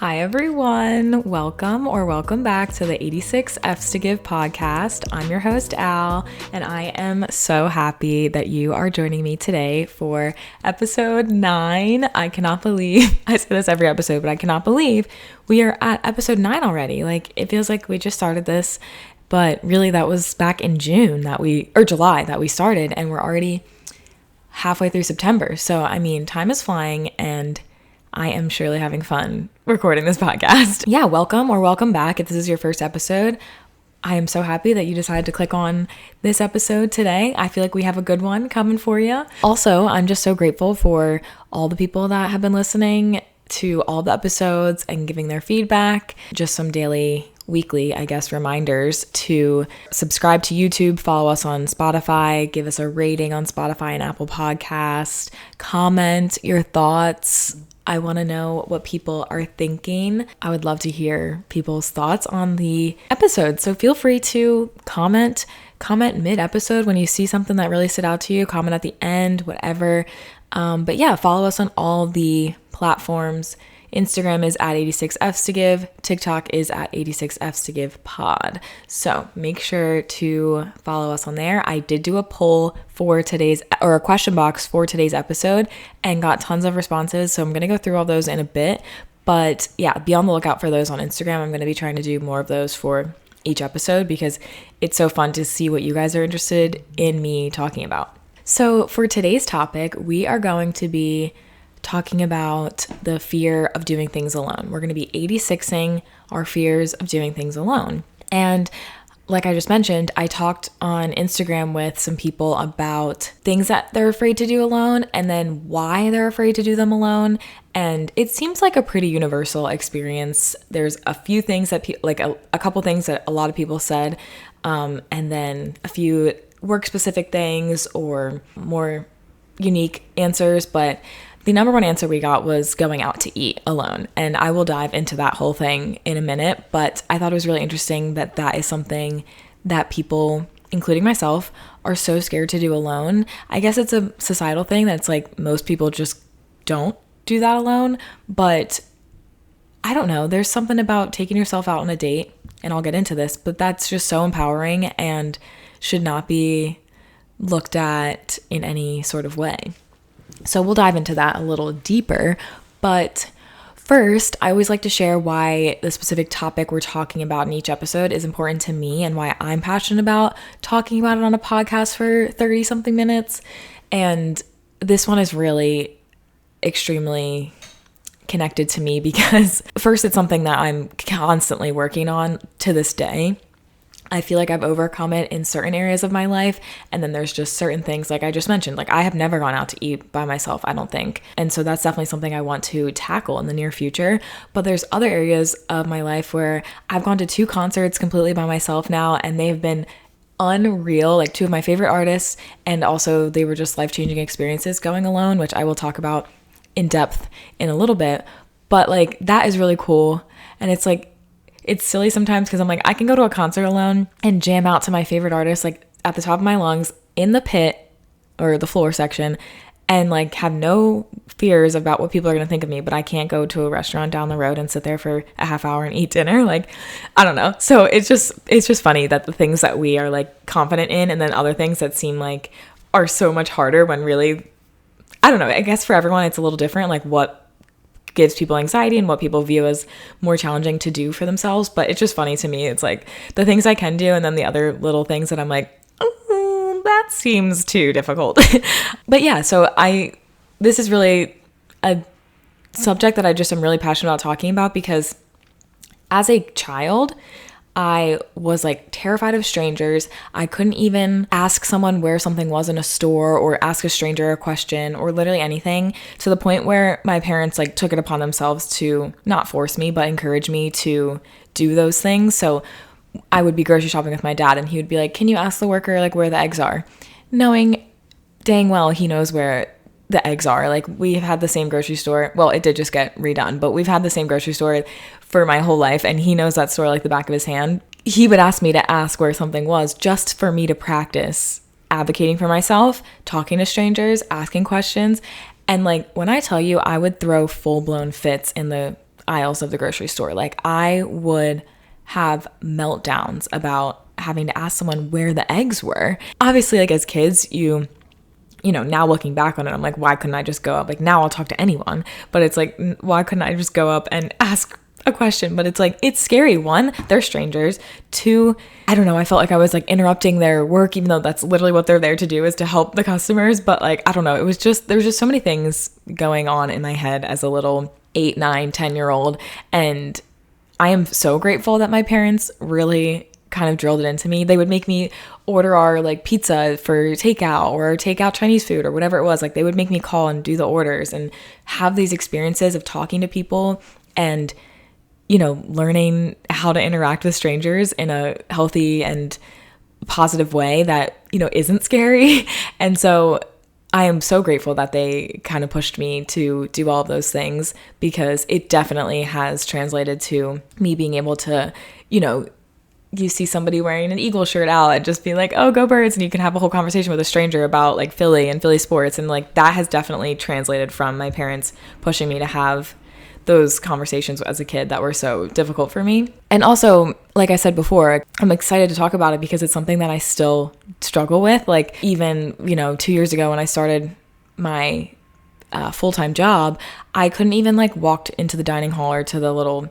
Hi everyone, welcome back to the 86 F's to Give podcast. I'm your host Al, and I am so happy that you are joining me today for episode 9. I cannot believe, I say this every episode, but I cannot believe we are at episode 9 already. Like, it feels like we just started this, but really that was back in July that we started, and we're already halfway through September. So, I mean, time is flying, and I am surely having fun recording this podcast. Yeah, welcome back. If this is your first episode, I am so happy that you decided to click on this episode today. I feel like we have a good one coming for you. Also, I'm just so grateful for all the people that have been listening to all the episodes and giving their feedback. Just some weekly, reminders to subscribe to YouTube, follow us on Spotify, give us a rating on Spotify and Apple Podcast, comment your thoughts. I want to know what people are thinking. I would love to hear people's thoughts on the episode. So feel free to comment mid-episode when you see something that really stood out to you. Comment at the end, whatever. But yeah, follow us on all the platforms. Instagram is at 86Fs to Give. TikTok is at 86Fs to Give pod. So make sure to follow us on there. I did do a poll for a question box for today's episode and got tons of responses. So I'm going to go through all those in a bit. But yeah, be on the lookout for those on Instagram. I'm going to be trying to do more of those for each episode because it's so fun to see what you guys are interested in me talking about. So for today's topic, we are going to be talking about the fear of doing things alone. We're going to be 86ing our fears of doing things alone. And like I just mentioned, I talked on Instagram with some people about things that they're afraid to do alone and then why they're afraid to do them alone. And it seems like a pretty universal experience. There's a few things that a couple things that a lot of people said, and then a few work-specific things or more unique answers, but the number one answer we got was going out to eat alone. And I will dive into that whole thing in a minute, but I thought it was really interesting that that is something that people, including myself, are so scared to do alone. I guess it's a societal thing that's like most people just don't do that alone, but I don't know. There's something about taking yourself out on a date, and I'll get into this, but that's just so empowering and should not be looked at in any sort of way. So we'll dive into that a little deeper, but first, I always like to share why the specific topic we're talking about in each episode is important to me and why I'm passionate about talking about it on a podcast for 30 something minutes. And this one is really extremely connected to me because first, it's something that I'm constantly working on to this day. I feel like I've overcome it in certain areas of my life. And then there's just certain things like I just mentioned, like I have never gone out to eat by myself, I don't think. And so that's definitely something I want to tackle in the near future. But there's other areas of my life where I've gone to 2 concerts completely by myself now, and they've been unreal, like 2 of my favorite artists. And also they were just life-changing experiences going alone, which I will talk about in depth in a little bit. But like that is really cool. And it's like, it's silly sometimes because I'm like, I can go to a concert alone and jam out to my favorite artist, like at the top of my lungs in the pit or the floor section, and like have no fears about what people are going to think of me. But I can't go to a restaurant down the road and sit there for a half hour and eat dinner. Like, I don't know. So it's just funny that the things that we are like confident in and then other things that seem like are so much harder when really, I don't know. I guess for everyone, it's a little different, like what gives people anxiety and what people view as more challenging to do for themselves. But it's just funny to me. It's like the things I can do and then the other little things that I'm like, that seems too difficult. But yeah, so this is really a subject that I just am really passionate about talking about because as a child, I was like terrified of strangers. I couldn't even ask someone where something was in a store or ask a stranger a question or literally anything, to the point where my parents like took it upon themselves to not force me, but encourage me to do those things. So I would be grocery shopping with my dad and he would be like, can you ask the worker like where the eggs are? Knowing dang well he knows where the eggs are. Like we've had the same grocery store. Well, it did just get redone, but we've had the same grocery store for my whole life. And he knows that store like the back of his hand. He would ask me to ask where something was just for me to practice advocating for myself, talking to strangers, asking questions. And like when I tell you, I would throw full blown fits in the aisles of the grocery store. Like I would have meltdowns about having to ask someone where the eggs were. Obviously, like as kids, you know, now looking back on it, I'm like, why couldn't I just go up? Like now I'll talk to anyone, but it's like, why couldn't I just go up and ask a question? But it's like, it's scary. One, they're strangers. Two, I don't know, I felt like I was like interrupting their work, even though that's literally what they're there to do, is to help the customers. But like, I don't know, there was just so many things going on in my head as a little 8, 9, 10-year-old. And I am so grateful that my parents really kind of drilled it into me. They would make me order our like pizza for takeout or take out Chinese food or whatever it was. Like they would make me call and do the orders and have these experiences of talking to people and, you know, learning how to interact with strangers in a healthy and positive way that, you know, isn't scary. And so I am so grateful that they kind of pushed me to do all of those things, because it definitely has translated to me being able to, you know, you see somebody wearing an Eagle shirt out and just be like, oh, go Birds. And you can have a whole conversation with a stranger about like Philly and Philly sports. And like that has definitely translated from my parents pushing me to have those conversations as a kid that were so difficult for me. And also, like I said before, I'm excited to talk about it because it's something that I still struggle with. Like even, you know, 2 years ago when I started my full-time job, I couldn't even like walk into the dining hall or to the little,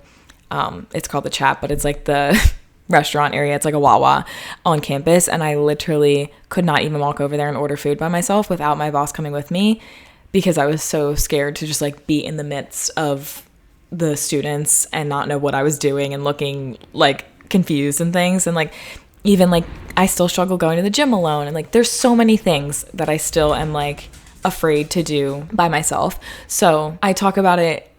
it's called the Chat, but it's like the restaurant area. It's like a Wawa on campus. And I literally could not even walk over there and order food by myself without my boss coming with me, because I was so scared to just like be in the midst of the students and not know what I was doing and looking like confused and things. And like, even like I still struggle going to the gym alone. And like, there's so many things that I still am like afraid to do by myself. So I talk about it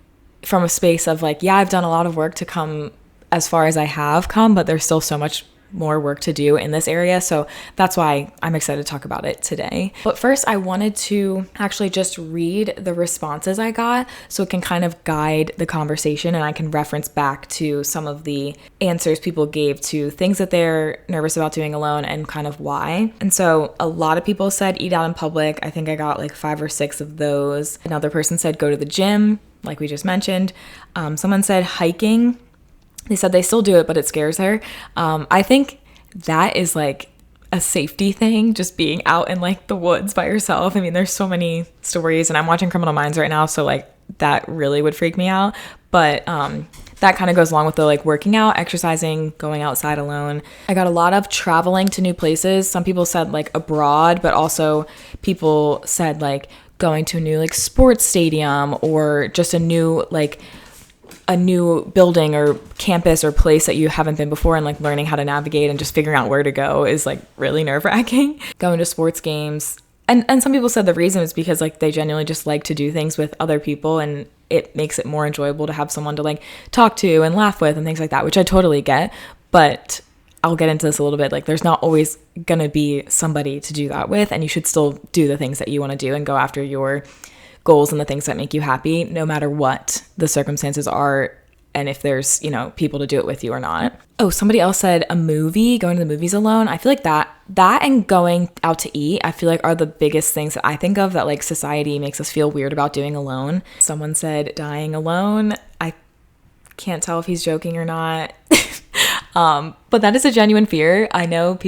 from a space of like, yeah, I've done a lot of work to come as far as I have come, but there's still so much more work to do in this area. So that's why I'm excited to talk about it today. But first, I wanted to actually just read the responses I got so it can kind of guide the conversation, and I can reference back to some of the answers people gave to things that they're nervous about doing alone and kind of why. And so a lot of people said eat out in public. I think I got like 5 or 6 of those. Another person said go to the gym, like we just mentioned. Someone said hiking. They said they still do it, but it scares her. I think that is like a safety thing, just being out in like the woods by yourself. I mean, there's so many stories, and I'm watching Criminal Minds right now, so like that really would freak me out. But that kind of goes along with the like working out, exercising, going outside alone. I got a lot of traveling to new places. Some people said like abroad, but also people said like going to a new like sports stadium or just a new building or campus or place that you haven't been before, and like learning how to navigate and just figuring out where to go is like really nerve-wracking. Going to sports games. And some people said the reason is because like they genuinely just like to do things with other people, and it makes it more enjoyable to have someone to like talk to and laugh with and things like that, which I totally get. But I'll get into this a little bit. Like there's not always gonna be somebody to do that with, and you should still do the things that you want to do and go after your goals and the things that make you happy, no matter what the circumstances are, and if there's, you know, people to do it with you or not. Oh, somebody else said a movie, going to the movies alone. I feel like that and going out to eat, I feel like are the biggest things that I think of that like society makes us feel weird about doing alone. Someone said dying alone. I can't tell if he's joking or not. But that is a genuine fear. I know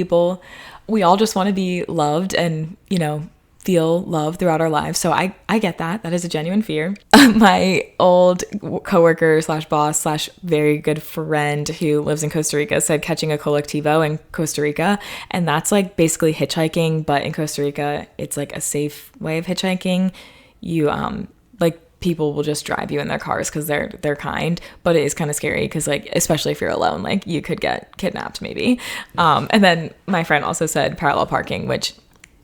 we all just want to be loved and, you know, feel love throughout our lives. So I get that. That is a genuine fear. My old coworker / boss / very good friend who lives in Costa Rica said catching a colectivo in Costa Rica. And that's like basically hitchhiking, but in Costa Rica, it's like a safe way of hitchhiking. You, like people will just drive you in their cars because they're kind, but it is kind of scary because like, especially if you're alone, like you could get kidnapped maybe. And then my friend also said parallel parking, which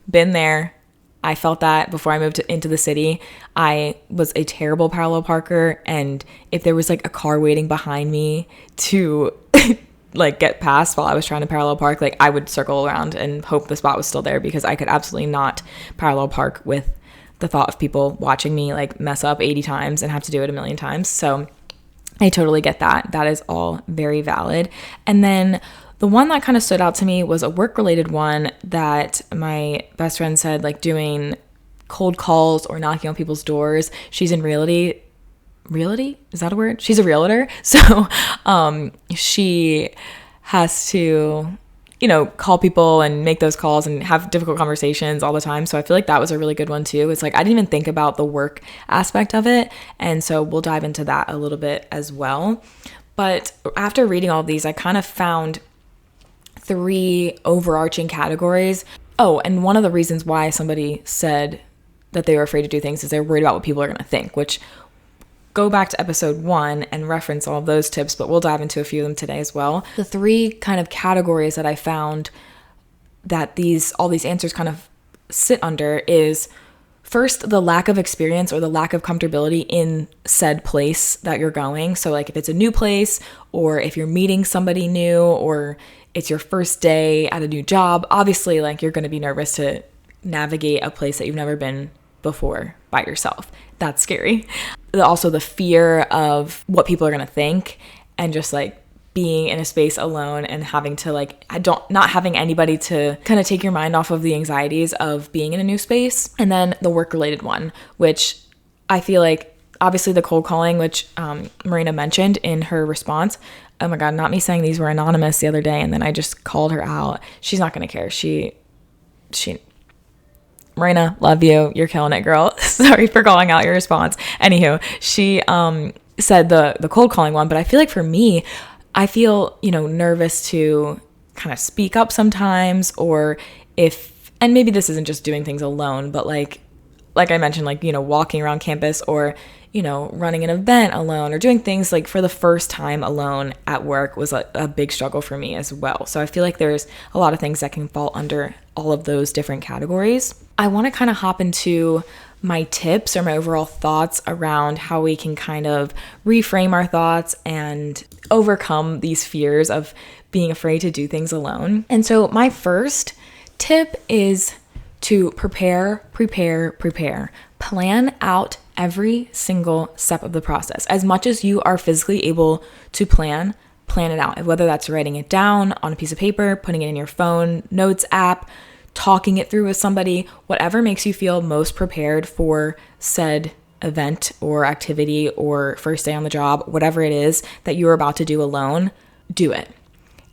been there. I felt that before I moved into the city. I was a terrible parallel parker, and if there was like a car waiting behind me to like get past while I was trying to parallel park, like I would circle around and hope the spot was still there, because I could absolutely not parallel park with the thought of people watching me like mess up 80 times and have to do it a million times. So I totally get that. That is all very valid. And then the one that kind of stood out to me was a work-related one that my best friend said, like doing cold calls or knocking on people's doors. She's in realty realty. Is that a word? She's a realtor. So she has to, call people and make those calls and have difficult conversations all the time. So I feel like that was a really good one too. It's like, I didn't even think about the work aspect of it. And so we'll dive into that a little bit as well. But after reading all of these, I kind of found 3 overarching categories. Oh, and one of the reasons why somebody said that they were afraid to do things is they're worried about what people are going to think, which go back to episode 1 and reference all of those tips, but we'll dive into a few of them today as well. The 3 kind of categories that I found that all these answers kind of sit under is, first, the lack of experience or the lack of comfortability in said place that you're going. So like if it's a new place, or if you're meeting somebody new, or it's your first day at a new job, obviously like you're going to be nervous to navigate a place that you've never been before by yourself. That's scary. Also the fear of what people are going to think, and just like being in a space alone and having to not having anybody to kind of take your mind off of the anxieties of being in a new space. And then the work related one, which I feel like obviously the cold calling, which Marina mentioned in her response. Oh my God, not me saying these were anonymous the other day and then I just called her out. She's not going to care. She Marina, love you. You're killing it, girl. Sorry for calling out your response. Anywho, she said the cold calling one, but I feel like for me, I feel, nervous to kind of speak up sometimes, or and maybe this isn't just doing things alone, but like I mentioned, walking around campus, or, running an event alone, or doing things like for the first time alone at work was a big struggle for me as well. So I feel like there's a lot of things that can fall under all of those different categories. I want to kind of hop into my tips or my overall thoughts around how we can kind of reframe our thoughts and overcome these fears of being afraid to do things alone. And so my first tip is to prepare. Plan out every single step of the process. As much as you are physically able to plan it out. Whether that's writing it down on a piece of paper, putting it in your phone notes app, talking it through with somebody, whatever makes you feel most prepared for said event or activity or first day on the job, whatever it is that you're about to do alone, do it.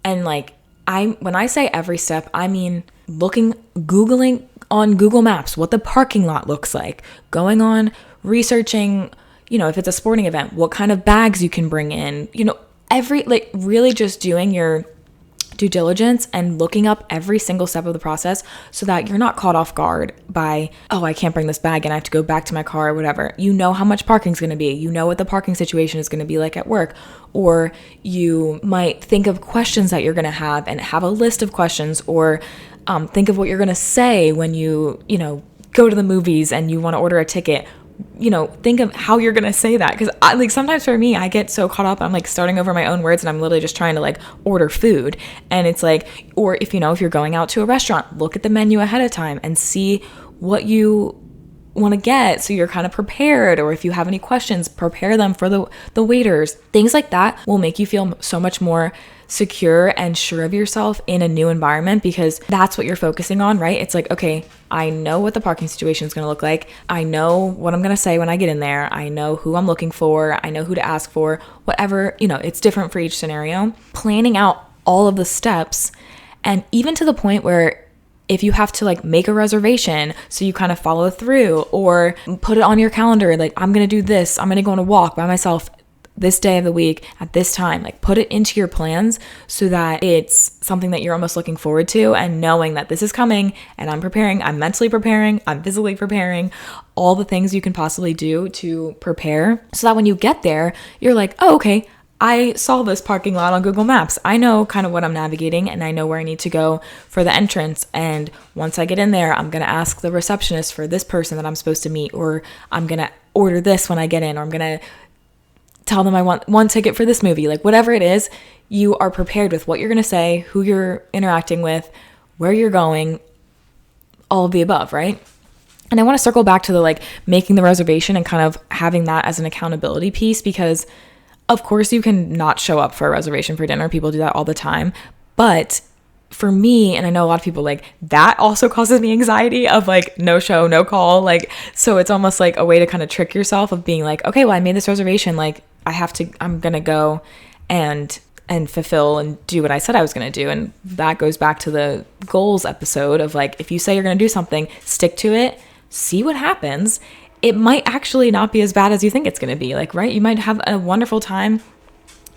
And when I say every step, I mean Googling on Google Maps what the parking lot looks like, going on researching, if it's a sporting event, what kind of bags you can bring in, really just doing your due diligence and looking up every single step of the process so that you're not caught off guard by, oh, I can't bring this bag and I have to go back to my car or whatever. You know how much parking is going to be. You know what the parking situation is going to be like at work. Or you might think of questions that you're going to have and have a list of questions, or think of what you're going to say when you go to the movies and you want to order a ticket. Think of how you're going to say that. Because sometimes for me, I get so caught up. I'm starting over my own words and I'm literally just trying to order food. And it's or if you're going out to a restaurant, look at the menu ahead of time and see what you want to get, so you're kind of prepared. Or if you have any questions, prepare them for the waiters. Things like that will make you feel so much more secure and sure of yourself in a new environment, because that's what you're focusing on, right? It's okay, I know what the parking situation is going to look like. I know what I'm going to say when I get in there. I know who I'm looking for. I know who to ask for, whatever, it's different for each scenario. Planning out all of the steps, and even to the point where if you have to make a reservation, so you kind of follow through, or put it on your calendar, I'm going to do this. I'm going to go on a walk by myself this day of the week at this time. Put it into your plans so that it's something that you're almost looking forward to, and knowing that this is coming and I'm preparing, I'm mentally preparing, I'm physically preparing, all the things you can possibly do to prepare, so that when you get there, you're oh, okay, I saw this parking lot on Google Maps. I know kind of what I'm navigating, and I know where I need to go for the entrance. And once I get in there, I'm going to ask the receptionist for this person that I'm supposed to meet, or I'm going to order this when I get in, or I'm going to tell them I want one ticket for this movie. Whatever it is, you are prepared with what you're going to say, who you're interacting with, where you're going, all of the above, right? And I want to circle back to the making the reservation and kind of having that as an accountability piece, because of course you can not show up for a reservation for dinner. People do that all the time. But for me, and I know a lot of people, like, that also causes me anxiety of like no show, no call. Like, so it's almost like a way to kind of trick yourself of being like, okay, well, I made this reservation. Like, I'm going to go and fulfill and do what I said I was going to do. And that goes back to the goals episode of like, if you say you're going to do something, stick to it, see what happens. It might actually not be as bad as you think it's going to be. Like, right? You might have a wonderful time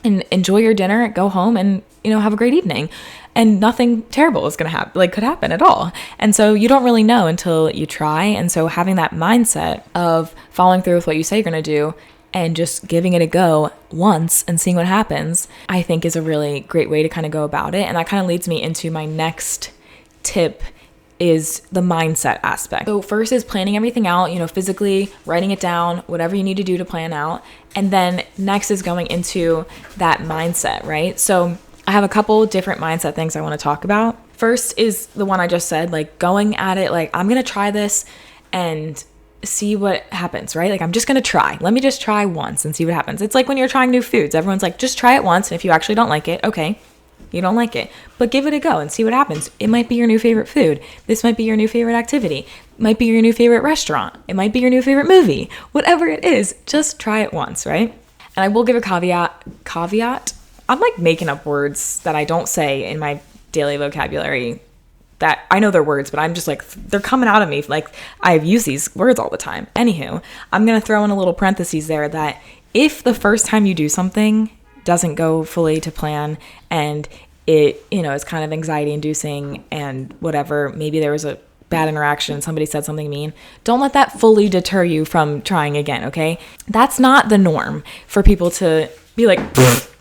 and enjoy your dinner, go home and, have a great evening, and nothing terrible is going to happen, like could happen at all. And so you don't really know until you try. And so having that mindset of following through with what you say you're going to do and just giving it a go once and seeing what happens, I think is a really great way to kind of go about it. And that kind of leads me into my next tip, is the mindset aspect. So first is planning everything out, physically writing it down, whatever you need to do to plan out. And then next is going into that mindset, right? So I have a couple different mindset things I want to talk about. First is the one I just said, like going at it, like I'm going to try this and see what happens, right? Like I'm just going to try. Let me just try once and see what happens. It's like when you're trying new foods, everyone's like, just try it once. And if you actually don't like it, okay, you don't like it, but give it a go and see what happens. It might be your new favorite food. This might be your new favorite activity. It might be your new favorite restaurant. It might be your new favorite movie. Whatever it is, just try it once, right? And I will give a caveat. I'm like making up words that I don't say in my daily vocabulary that I know they're words, but I'm just like, they're coming out of me. Like I've used these words all the time. Anywho, I'm going to throw in a little parentheses there that if the first time you do something doesn't go fully to plan and it, is kind of anxiety inducing and whatever, maybe there was a bad interaction, somebody said something mean, don't let that fully deter you from trying again, okay? That's not the norm for people to be like,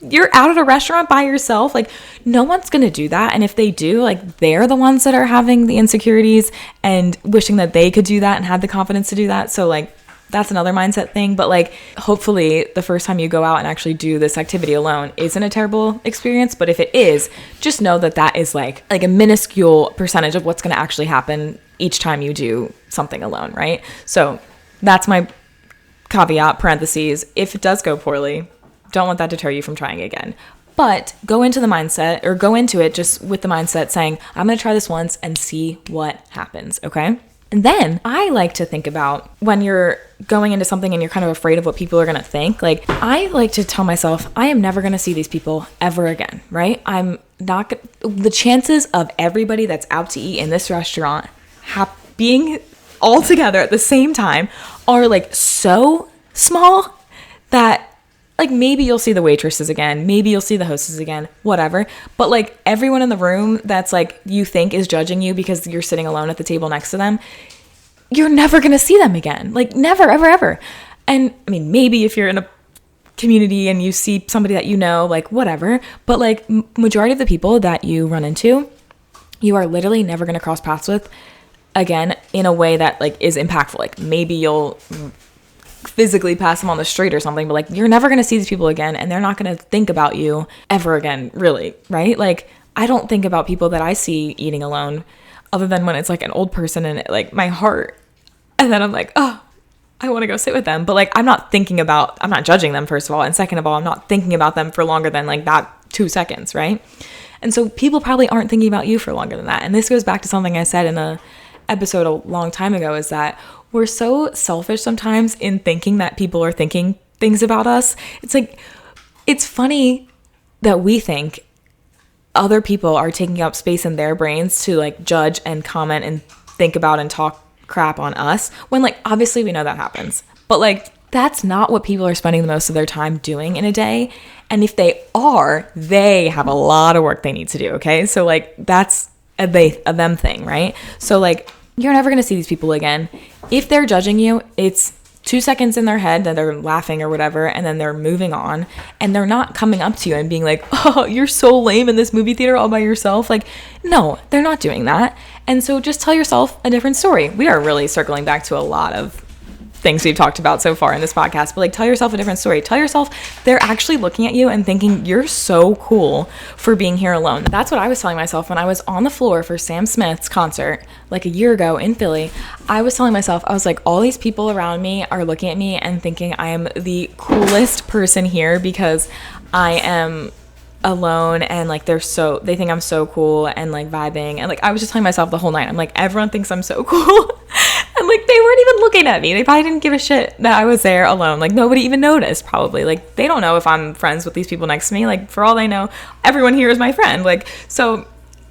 you're out at a restaurant by yourself. Like no one's going to do that. And if they do, like they're the ones that are having the insecurities and wishing that they could do that and had the confidence to do that. So like, that's another mindset thing. But like, hopefully the first time you go out and actually do this activity alone isn't a terrible experience. But if it is, just know that that is like a minuscule percentage of what's going to actually happen each time you do something alone, right? So that's my caveat, parentheses. If it does go poorly, don't let that deter you from trying again. But go into the mindset, or go into it just with the mindset saying, I'm going to try this once and see what happens, okay? And then I like to think about when you're going into something and you're kind of afraid of what people are going to think. Like I like to tell myself, I am never going to see these people ever again, right? I'm not the chances of everybody that's out to eat in this restaurant being all together at the same time are like so small that like maybe you'll see the waitresses again, maybe you'll see the hostess again, whatever. But like everyone in the room that's like you think is judging you because you're sitting alone at the table next to them, you're never going to see them again. Like never, ever, ever. And I mean, maybe if you're in a community and you see somebody that like whatever. But like majority of the people that you run into, you are literally never going to cross paths with again in a way that like is impactful. Like maybe you'll physically pass them on the street or something, but like you're never going to see these people again and they're not going to think about you ever again, really, right? Like I don't think about people that I see eating alone other than when it's like an old person and like my heart, and then I'm like, oh, I want to go sit with them. But like I'm not judging them, first of all, and second of all, I'm not thinking about them for longer than like that 2 seconds, right? And so people probably aren't thinking about you for longer than that. And this goes back to something I said in a episode a long time ago, is that we're so selfish sometimes in thinking that people are thinking things about us. It's like, it's funny that we think other people are taking up space in their brains to like judge and comment and think about and talk crap on us, when like obviously we know that happens, but like that's not what people are spending the most of their time doing in a day. And if they are, they have a lot of work they need to do, okay? So like that's a them thing, right? So like you're never going to see these people again. If they're judging you, it's 2 seconds in their head that they're laughing or whatever, and then they're moving on, and they're not coming up to you and being like, oh, you're so lame in this movie theater all by yourself. Like, no, they're not doing that. And so just tell yourself a different story. We are really circling back to a lot of things we've talked about so far in this podcast, but like tell yourself a different story. Tell yourself they're actually looking at you and thinking you're so cool for being here alone. That's what I was telling myself when I was on the floor for Sam Smith's concert like a year ago in Philly. I was telling myself, I was like, all these people around me are looking at me and thinking I am the coolest person here because I am alone and like they think I'm so cool and like vibing, and like I was just telling myself the whole night, I'm like, everyone thinks I'm so cool. And like they weren't even looking at me. They probably didn't give a shit that I was there alone. Like nobody even noticed probably. Like they don't know if I'm friends with these people next to me. Like for all they know, everyone here is my friend. Like, so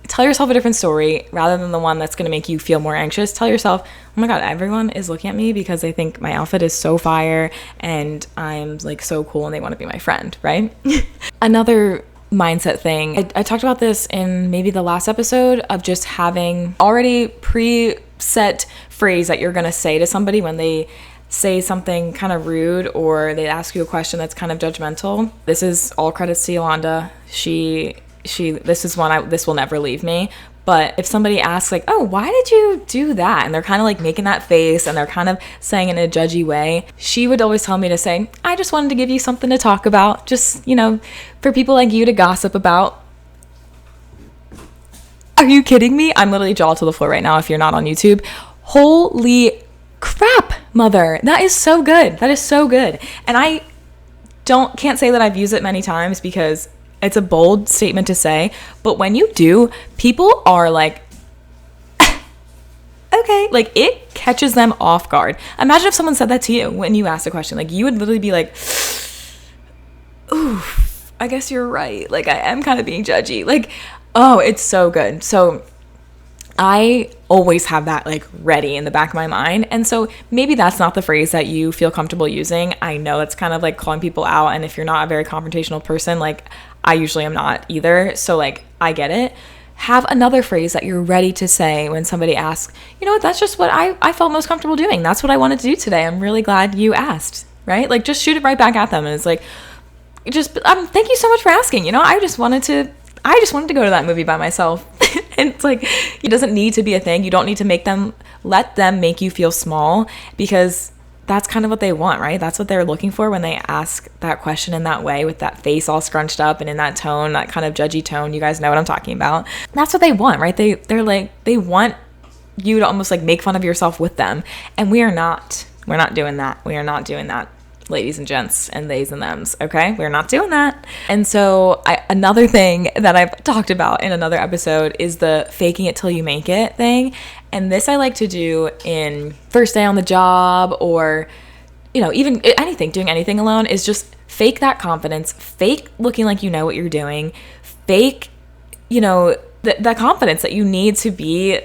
tell yourself a different story rather than the one that's going to make you feel more anxious. Tell yourself, oh my God, everyone is looking at me because they think my outfit is so fire and I'm like so cool and they want to be my friend, right? Another mindset thing, I talked about this in maybe the last episode, of just having already preset phrase that you're going to say to somebody when they say something kind of rude or they ask you a question that's kind of judgmental. This is all credits to Yolanda. This will never leave me. But if somebody asks like, oh, why did you do that? And they're kind of like making that face and they're kind of saying it in a judgy way, she would always tell me to say, I just wanted to give you something to talk about. Just, for people like you to gossip about. Are you kidding me? I'm literally jaw to the floor right now if you're not on YouTube. Holy crap, mother. That is so good. That is so good. And I can't say that I've used it many times because it's a bold statement to say, but when you do, people are like, okay, like it catches them off guard. Imagine if someone said that to you when you asked a question. Like you would literally be like, ooh, I guess you're right. Like I am kind of being judgy. Like, oh, it's so good. So I always have that like ready in the back of my mind. And so maybe that's not the phrase that you feel comfortable using. I know it's kind of like calling people out. And if you're not a very confrontational person, like I usually am not either. So like, I get it. Have another phrase that you're ready to say when somebody asks, you know what, that's just what I felt most comfortable doing. That's what I wanted to do today. I'm really glad you asked, right? Like just shoot it right back at them. And it's like, thank you so much for asking. I just wanted to go to that movie by myself. And it's like, it doesn't need to be a thing. You don't need to let them make you feel small, because that's kind of what they want, right? That's what they're looking for when they ask that question in that way, with that face all scrunched up and in that tone, that kind of judgy tone. You guys know what I'm talking about. That's what they want, right? They're like, they want you to almost like make fun of yourself with them. And we're not doing that. We are not doing that, ladies and gents and theys and thems, okay? We're not doing that. And so another thing that I've talked about in another episode is the faking it till you make it thing. And this I like to do in first day on the job, or, even anything, doing anything alone, is just fake that confidence, fake looking like you know what you're doing, fake, the confidence that you need to be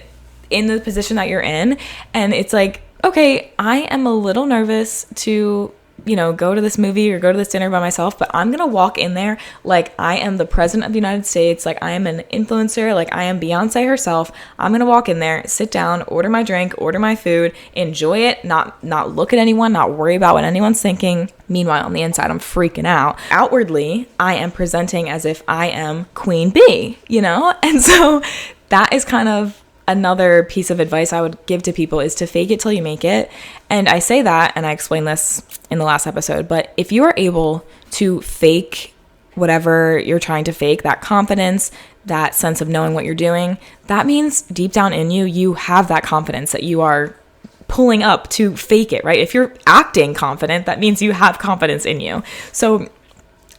in the position that you're in. And it's like, okay, I am a little nervous to go to this movie or go to this dinner by myself, but I'm going to walk in there like I am the president of the United States, like I am an influencer, like I am Beyonce herself. I'm going to walk in there, sit down, order my drink, order my food, enjoy it, not look at anyone, not worry about what anyone's thinking. Meanwhile, on the inside, I'm freaking out. Outwardly, I am presenting as if I am Queen Bee, And so that is kind of another piece of advice I would give to people, is to fake it till you make it. And I say that, and I explained this in the last episode, but if you are able to fake whatever you're trying to fake, that confidence, that sense of knowing what you're doing, that means deep down in you, you have that confidence that you are pulling up to fake it, right? If you're acting confident, that means you have confidence in you. So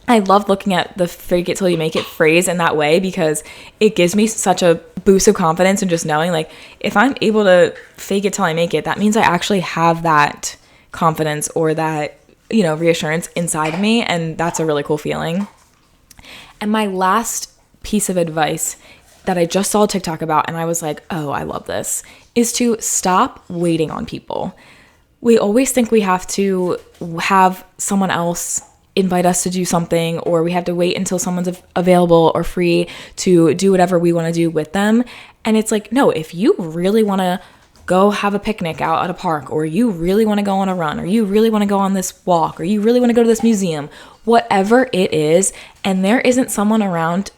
I love looking at the fake it till you make it phrase in that way, because it gives me such a boost of confidence, and just knowing like, if I'm able to fake it till I make it, that means I actually have that confidence or that, reassurance inside me. And that's a really cool feeling. And my last piece of advice that I just saw TikTok about, and I was like, oh, I love this, is to stop waiting on people. We always think we have to have someone else invite us to do something, or we have to wait until someone's available or free to do whatever we want to do with them. And it's like, no, if you really want to go have a picnic out at a park, or you really want to go on a run, or you really want to go on this walk, or you really want to go to this museum, whatever it is, and there isn't someone around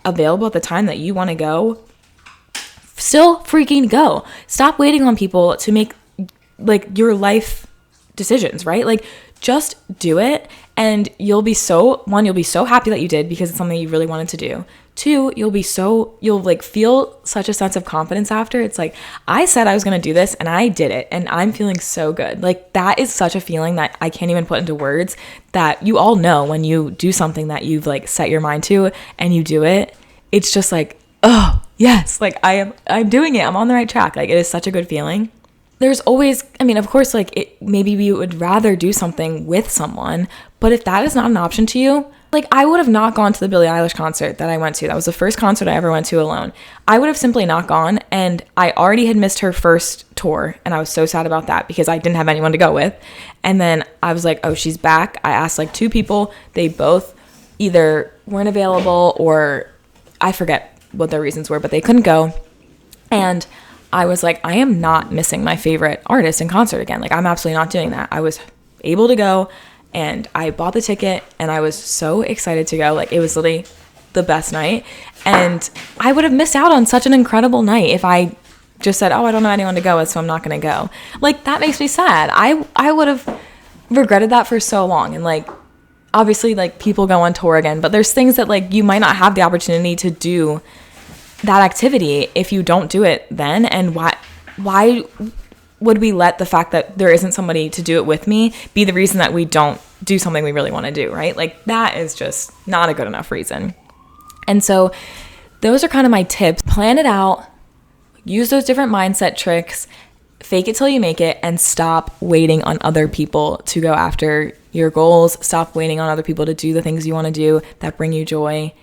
available at the time that you want to go, still freaking go. Stop waiting on people to make like your life decisions, right? Like just do it. And you'll be so happy that you did because it's something you really wanted to do. 2, you'll like feel such a sense of confidence after. It's like, I said I was going to do this and I did it and I'm feeling so good. Like that is such a feeling that I can't even put into words, that you all know when you do something that you've like set your mind to and you do it. It's just like, oh yes, like I'm doing it. I'm on the right track. Like it is such a good feeling. There's always, I mean, of course, like maybe you would rather do something with someone, but if that is not an option to you, like I would have not gone to the Billie Eilish concert that I went to. That was the first concert I ever went to alone. I would have simply not gone, and I already had missed her first tour, and I was so sad about that because I didn't have anyone to go with. And then I was like, oh, she's back. I asked like 2 people. They both either weren't available or I forget what their reasons were, but they couldn't go. And I was like, I am not missing my favorite artist in concert again. Like I'm absolutely not doing that. I was able to go and I bought the ticket and I was so excited to go. Like it was literally the best night. And I would have missed out on such an incredible night if I just said, oh, I don't know anyone to go with, so I'm not going to go. Like that makes me sad. I would have regretted that for so long. And like, obviously like people go on tour again, but there's things that like you might not have the opportunity to do that activity if you don't do it then. And why would we let the fact that there isn't somebody to do it with me be the reason that we don't do something we really want to do, right? Like that is just not a good enough reason. And so those are kind of my tips. Plan it out, use those different mindset tricks, fake it till you make it, and stop waiting on other people to go after your goals. Stop waiting on other people to do the things you want to do that bring you joy.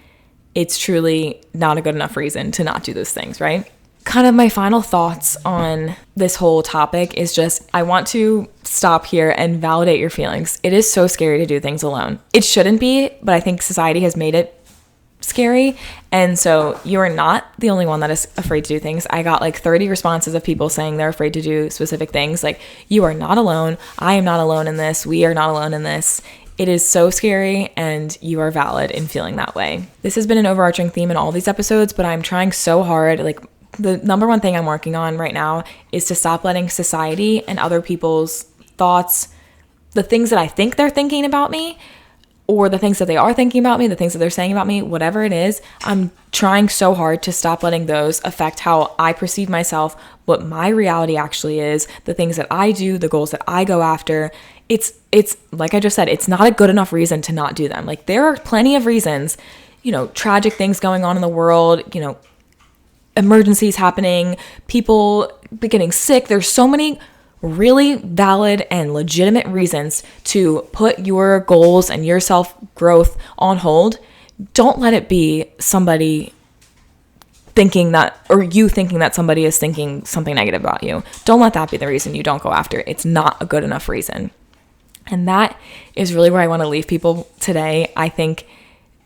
It's truly not a good enough reason to not do those things, right? Kind of my final thoughts on this whole topic is just, I want to stop here and validate your feelings. It is so scary to do things alone. It shouldn't be, but I think society has made it scary. And so you are not the only one that is afraid to do things. I got like 30 responses of people saying they're afraid to do specific things. Like, you are not alone. I am not alone in this. We are not alone in this. It is so scary, and you are valid in feeling that way. This has been an overarching theme in all these episodes, but I'm trying so hard. Like, the number one thing I'm working on right now is to stop letting society and other people's thoughts, the things that I think they're thinking about me, or the things that they are thinking about me, the things that they're saying about me, whatever it is, I'm trying so hard to stop letting those affect how I perceive myself, what my reality actually is, the things that I do, the goals that I go after. It's like I just said, it's not a good enough reason to not do them. Like, there are plenty of reasons, tragic things going on in the world, emergencies happening, people getting sick. There's so many really valid and legitimate reasons to put your goals and your self-growth on hold. Don't let it be somebody thinking that, or you thinking that somebody is thinking something negative about you. Don't let that be the reason you don't go after it. It's not a good enough reason. And that is really where I want to leave people today. I think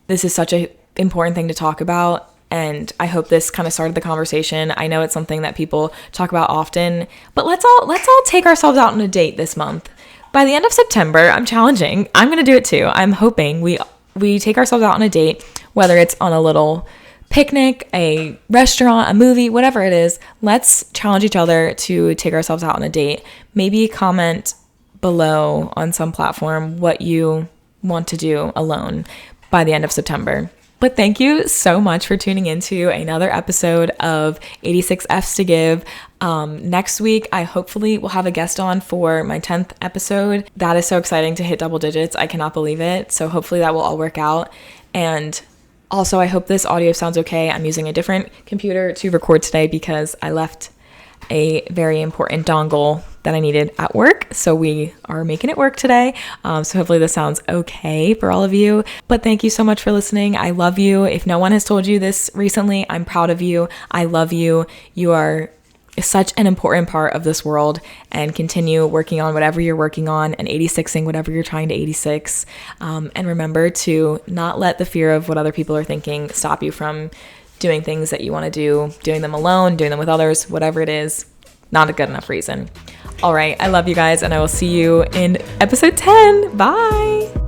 this is such an important thing to talk about, and I hope this kind of started the conversation. I know it's something that people talk about often, but let's all take ourselves out on a date this month. By the end of September, I'm challenging. I'm going to do it too. I'm hoping we take ourselves out on a date, whether it's on a little picnic, a restaurant, a movie, whatever it is. Let's challenge each other to take ourselves out on a date. Maybe comment below on some platform what you want to do alone by the end of September. But thank you so much for tuning into another episode of 86 F's to Give. Next week, I hopefully will have a guest on for my 10th episode. That is so exciting to hit double digits. I cannot believe it. So hopefully that will all work out. And also, I hope this audio sounds okay. I'm using a different computer to record today because I left a very important dongle that I needed at work. So we are making it work today. So hopefully this sounds okay for all of you. But thank you so much for listening. I love you. If no one has told you this recently, I'm proud of you. I love you. You are such an important part of this world, and continue working on whatever you're working on and 86ing whatever you're trying to 86. And remember to not let the fear of what other people are thinking stop you from doing things that you want to do, doing them alone, doing them with others, whatever it is. Not a good enough reason. All right, I love you guys, and I will see you in episode 10. Bye.